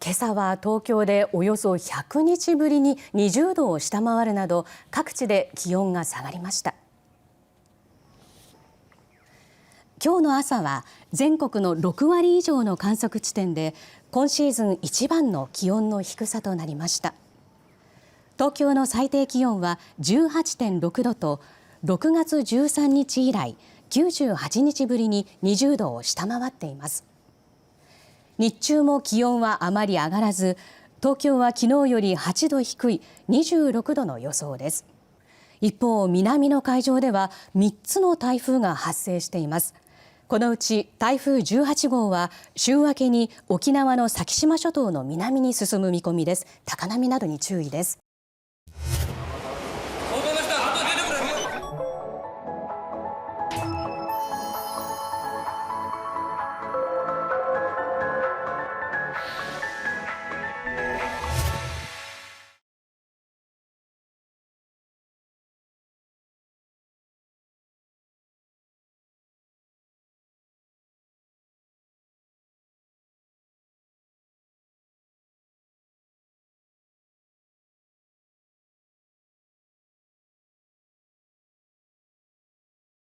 今朝は東京でおよそ100日ぶりに20度を下回るなど各地で気温が下がりました。今日の朝は全国の6割以上の観測地点で今シーズン一番の気温の低さとなりました。東京の最低気温は 18.6 度と6月13日以来98日ぶりに20度を下回っています。日中も気温はあまり上がらず、東京は昨日より8度低い26度の予想です。一方、南の海上では3つの台風が発生しています。このうち台風18号は週明けに沖縄の先島諸島の南に進む見込みです。高波などに注意です。